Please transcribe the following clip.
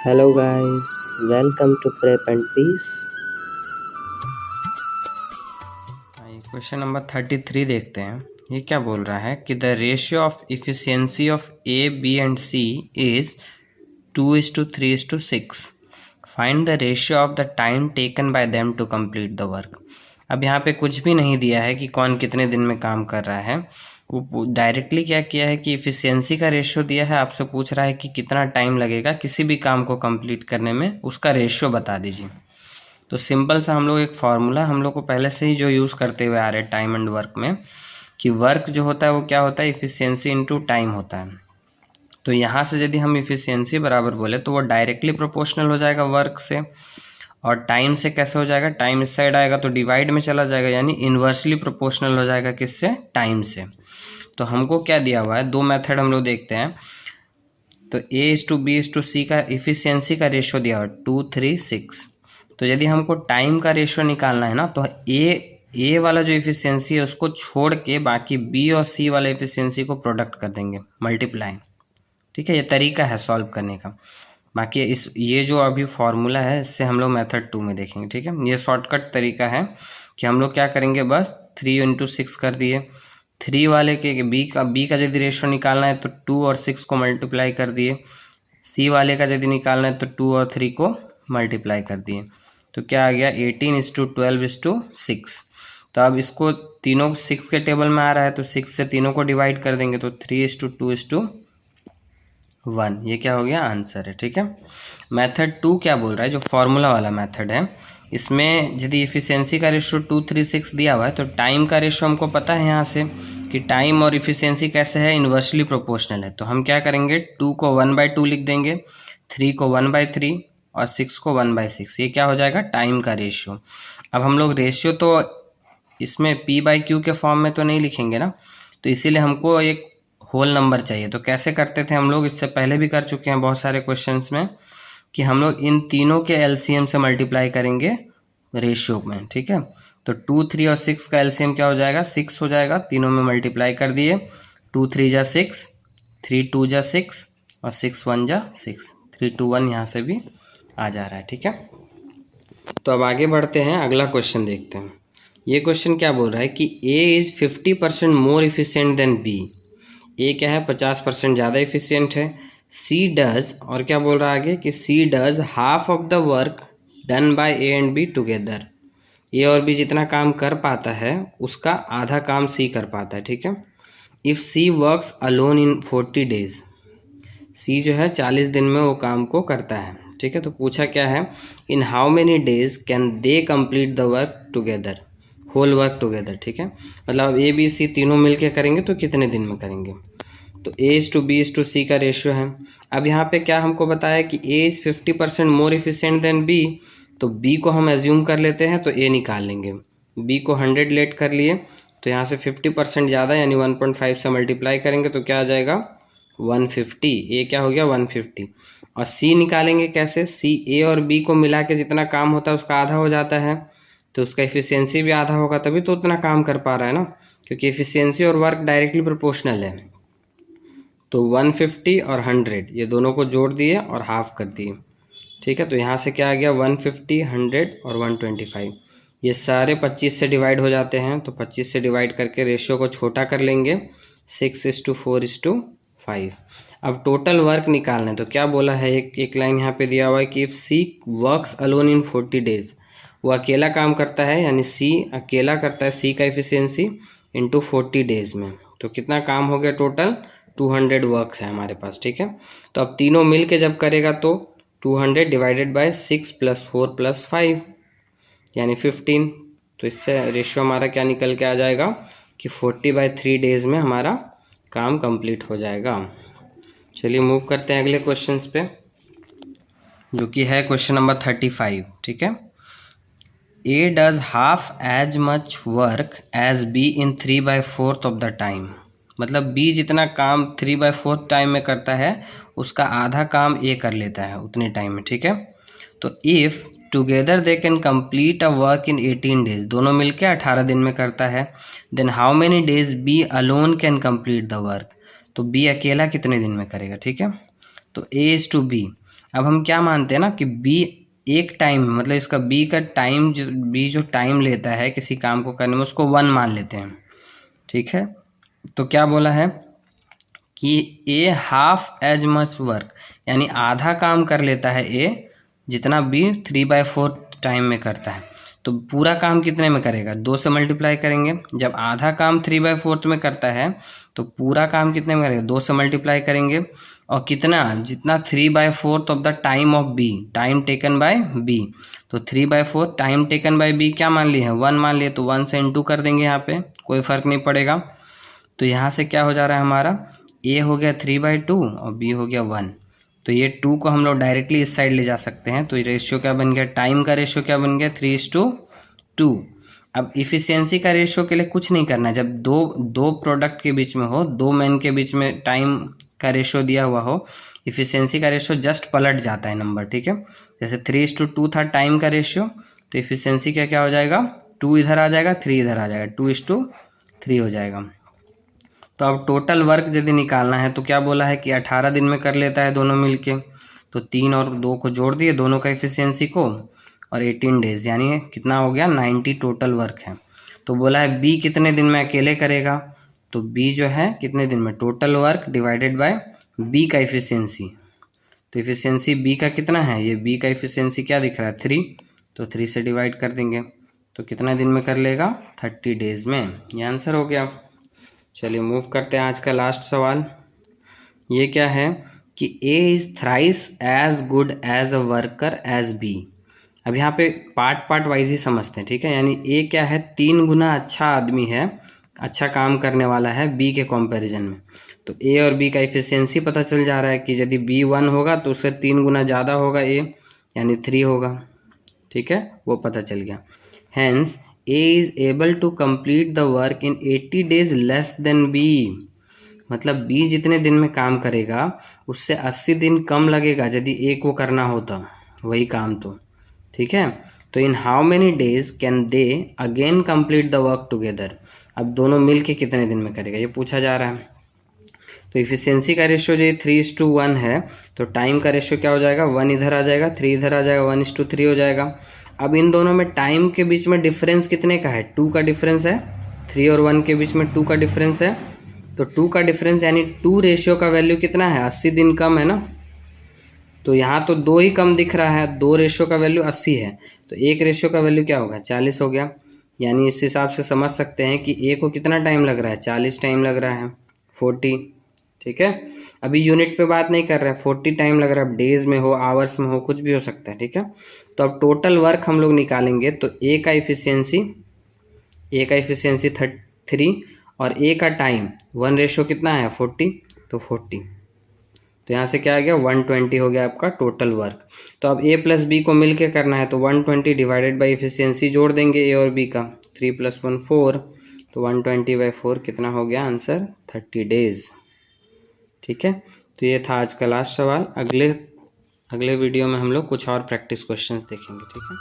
Hello guys, welcome to Prep and Peace. Question number 33 देखते हैं। ये क्या बोल रहा है कि the ratio of efficiency of A B and C is 2:3:6। Find the ratio of the time taken by them to complete the work. अब यहाँ पे कुछ भी नहीं दिया है कि कौन कितने दिन में काम कर रहा है। वो डायरेक्टली क्या किया है कि इफिशियंसी का रेशियो दिया है, आपसे पूछ रहा है कि कितना टाइम लगेगा किसी भी काम को कंप्लीट करने में, उसका रेशियो बता दीजिए। तो सिंपल सा हम लोग एक फार्मूला हम लोग को पहले से ही जो यूज़ करते हुए आ रहे हैं टाइम एंड वर्क में, कि वर्क जो होता है वो क्या होता है, इफिशियंसी इनटू टाइम होता है। तो यहाँ से यदि हम इफिशियंसी बराबर बोले तो वो डायरेक्टली प्रोपोर्शनल हो जाएगा वर्क से, और टाइम से कैसे हो जाएगा, टाइम इस साइड आएगा तो डिवाइड में चला जाएगा, यानी इन्वर्सली प्रोपोर्शनल हो जाएगा किससे, टाइम से। तो हमको क्या दिया हुआ है, दो मेथड हम लोग देखते हैं। तो A:B:C का इफिशियंसी का रेशियो दिया हुआ है 2:3:6। तो यदि हमको टाइम का रेशियो निकालना है ना, तो ए वाला जो इफिशियंसी है उसको छोड़ के बाकी बी और सी वाले इफिशियंसी को प्रोडक्ट कर देंगे, मल्टीप्लाई। ठीक है, ये तरीका है सॉल्व करने का। बाकी ये जो अभी फॉर्मूला है इससे हम लोग मेथड 2 में देखेंगे। ठीक है, ये शॉर्टकट तरीका है कि हम लोग क्या करेंगे, बस 3 × 6 कर दिए। 3 वाले के बी का यदि रेशियो निकालना है तो 2 और 6 को मल्टीप्लाई कर दिए। सी वाले का यदि निकालना है तो 2 और 3 को मल्टीप्लाई कर दिए। तो क्या आ गया, 18:12:6। तो अब इसको तीनों 6 के टेबल में आ रहा है तो 6 से तीनों को डिवाइड कर देंगे तो 3:2:1। ये क्या हो गया, आंसर है। ठीक है, मेथड 2 क्या बोल रहा है, जो फॉर्मूला वाला मेथड है, इसमें यदि इफिशियंसी का रेशियो 2:3:6 दिया हुआ है तो टाइम का रेशियो हमको पता है यहाँ से कि टाइम और इफिशियंसी कैसे है, इन्वर्सली प्रोपोर्शनल है। तो हम क्या करेंगे, 2 को 1/2 लिख देंगे, 3 को 1/3 और 6 को 1/6। ये क्या हो जाएगा, टाइम का रेशियो। अब हम लोग रेशियो तो इसमें P/Q के फॉर्म में तो नहीं लिखेंगे ना, तो इसीलिए हमको एक होल नंबर चाहिए। तो कैसे करते थे हम लोग, इससे पहले भी कर चुके हैं बहुत सारे क्वेश्चंस में, कि हम लोग इन तीनों के एलसीएम से मल्टीप्लाई करेंगे रेशियो में। ठीक है, तो 2, 3 और 6 का एलसीएम क्या हो जाएगा, 6 हो जाएगा। तीनों में मल्टीप्लाई कर दिए, 2 3 जा 6, 3 2 जा 6 और 6 1 जा 6, 3 2 1 यहाँ से भी आ जा रहा है। ठीक है, तो अब आगे बढ़ते हैं, अगला क्वेश्चन देखते हैं। ये क्वेश्चन क्या बोल रहा है कि A is 50% more efficient than B। A क्या है, 50% ज़्यादा इफिशियंट है। सी डज, और क्या बोल रहा है आगे कि C does half of the work done by A and B together. A और बी जितना काम कर पाता है उसका आधा काम सी कर पाता है। ठीक है, if C works alone in 40 days, C जो है 40 दिन में वो काम को करता है। ठीक है, तो पूछा क्या है, in how many days can they complete the work together, whole work together. ठीक है, मतलब ए बी सी तीनों मिलके करेंगे तो कितने दिन में करेंगे। तो A:B:C का रेशियो है। अब यहाँ पे क्या हमको बताया कि A is 50% more efficient than B, तो B को हम एज्यूम कर लेते हैं तो A निकाल लेंगे। B को 100 लेट कर लिए तो यहाँ से 50% ज़्यादा यानी 1.5 से मल्टीप्लाई करेंगे तो क्या आ जाएगा, 150। A क्या हो गया, 150। और C निकालेंगे कैसे, C A और B को मिला के जितना काम होता है उसका आधा हो जाता है, तो उसका इफिशियंसी भी आधा होगा, तभी तो उतना काम कर पा रहा है ना, क्योंकि इफिशियंसी और वर्क डायरेक्टली प्रोपोर्शनल है। तो 150 और 100 ये दोनों को जोड़ दिए और हाफ कर दिए। ठीक है, तो यहाँ से क्या आ गया, 150, 100 और 125। ये सारे 25 से डिवाइड हो जाते हैं, तो 25 से डिवाइड करके रेशियो को छोटा कर लेंगे, 6:4:5। अब टोटल वर्क निकालना है, तो क्या बोला है, एक लाइन यहाँ पे दिया हुआ है कि if C works alone in 40 days, वो अकेला काम करता है, यानी सी अकेला करता है, सी का इफिशियंसी इंटू 40 डेज में, तो कितना काम हो गया, टोटल 200 वर्क्स है हमारे पास। ठीक है, तो अब तीनों मिल के जब करेगा तो 200 डिवाइडेड बाय 6 + 4 + 5 यानी 15। तो इससे रेशियो हमारा क्या निकल के आ जाएगा कि 40/3 डेज में हमारा काम कंप्लीट हो जाएगा। चलिए मूव करते हैं अगले क्वेश्चंस पे, जो कि है क्वेश्चन नंबर 35। ठीक है, A does half as much work as B in 3/4 of the time. मतलब B जितना काम 3/4 टाइम में करता है उसका आधा काम A कर लेता है उतने टाइम में। ठीक है, तो if together they can complete a work in 18 days, दोनों मिलके 18 दिन में करता है, then how many days B alone can complete the work. तो B अकेला कितने दिन में करेगा। ठीक है, तो A is to B। अब हम क्या मानते हैं ना कि बी एक टाइम, मतलब इसका बी का टाइम, जो बी जो टाइम लेता है किसी काम को करने में, उसको 1 मान लेते हैं, ठीक है। तो क्या बोला है कि ए हाफ एज मच वर्क, यानी आधा काम कर लेता है ए जितना बी 3/4 टाइम में करता है। तो पूरा काम कितने में करेगा, 2 से मल्टीप्लाई करेंगे। जब आधा काम 3/4 में करता है तो पूरा काम कितने में करेगा, 2 से मल्टीप्लाई करेंगे। और कितना, जितना 3/4 of the time of B, time taken by B. तो 3/4 टाइम टेकन बाय बी क्या मान लिए है, 1 मान लिए, तो 1 से इंटू कर देंगे, यहाँ पे कोई फर्क नहीं पड़ेगा। तो यहाँ से क्या हो जा रहा है हमारा, ए हो गया 3/2 और बी हो गया 1। तो ये 2 को हम लोग डायरेक्टली इस साइड ले जा सकते हैं। तो ये रेशियो क्या बन गया, टाइम का रेशियो क्या बन गया, 3:2। अब इफिशियंसी का रेशियो के लिए कुछ नहीं करना है। जब दो प्रोडक्ट के बीच में हो, 2 मैन के बीच में टाइम का रेशियो दिया हुआ हो, इफिशियंसी का रेशियो जस्ट पलट जाता है नंबर, ठीक है। जैसे 3:2 था टाइम का रेशियो, तो इफिशियंसी का क्या हो जाएगा, 2 इधर आ जाएगा, 3 इधर आ जाएगा, 2:3 हो जाएगा। तो अब टोटल वर्क यदि निकालना है तो क्या बोला है कि 18 दिन में कर लेता है दोनों मिलके। तो 3 और 2 को जोड़ दिए दोनों का इफिशियंसी को, और 18 डेज, यानी कितना हो गया, 90 टोटल वर्क है। तो बोला है बी कितने दिन में अकेले करेगा, तो बी जो है कितने दिन में, total work divided by B का इफिशियंसी। तो इफिशियंसी बी का कितना है, ये बी का इफिशियंसी क्या दिख रहा है, 3, तो 3 से डिवाइड कर देंगे। तो कितना दिन में कर लेगा, 30 डेज में। ये आंसर हो गया। चलिए मूव करते हैं आज का लास्ट सवाल। ये क्या है कि A is thrice as good as a worker as B. अब यहाँ पे पार्ट वाइज ही समझते हैं, ठीक है। यानी ए क्या है, 3 गुना अच्छा आदमी है, अच्छा काम करने वाला है बी के कंपैरिजन में। तो ए और बी का इफिशियंसी पता चल जा रहा है कि यदि बी 1 होगा तो उससे 3 गुना ज़्यादा होगा ए, यानी 3 होगा, ठीक है, वो पता चल गया। Hence A is able to complete the work in 80 days less than B। मतलब B जितने दिन में काम करेगा उससे 80 दिन कम लगेगा यदि A को करना होता वही काम, तो ठीक है। तो इन how many days can they again complete the work together. अब दोनों मिल के कितने दिन में करेगा ये पूछा जा रहा है। तो इफिशियंसी का रेशियो जो 3:1 है, तो टाइम का रेशियो क्या हो जाएगा, 1 इधर आ जाएगा, 3 इधर आ जाएगा, 1:3 हो जाएगा। अब इन दोनों में टाइम के बीच में डिफरेंस कितने का है, 2 का डिफरेंस है। 3 और 1 के बीच में 2 का डिफरेंस है। तो 2 का डिफरेंस यानी 2 रेशियो का वैल्यू कितना है, 80 दिन कम है ना। तो यहाँ तो 2 ही कम दिख रहा है, 2 रेशियो का वैल्यू 80 है, तो 1 रेशियो का वैल्यू क्या होगा, 40 हो गया। यानी इस हिसाब से समझ सकते हैं कि ए को कितना टाइम लग रहा है, 40 टाइम लग रहा है, 40, ठीक है। अभी यूनिट पे बात नहीं कर रहे हैं, 40 टाइम लग रहा है, डेज में हो, आवर्स में हो, कुछ भी हो सकता है, ठीक है। तो अब टोटल वर्क हम लोग निकालेंगे, तो ए का इफिशियंसी 3 और ए का टाइम 1 रेशियो कितना है, 40, तो 40, तो यहाँ से क्या आ गया, 120 हो गया आपका टोटल वर्क। तो अब ए प्लस बी को मिल के करना है, तो 120 डिवाइडेड बाई इफिशियंसी जोड़ देंगे ए और बी का, 3 + 1 4, तो 120/4 कितना हो गया आंसर, 30 डेज, ठीक है। तो ये था आज का लास्ट सवाल। अगले वीडियो में हम लोग कुछ और प्रैक्टिस क्वेश्चंस देखेंगे, ठीक है।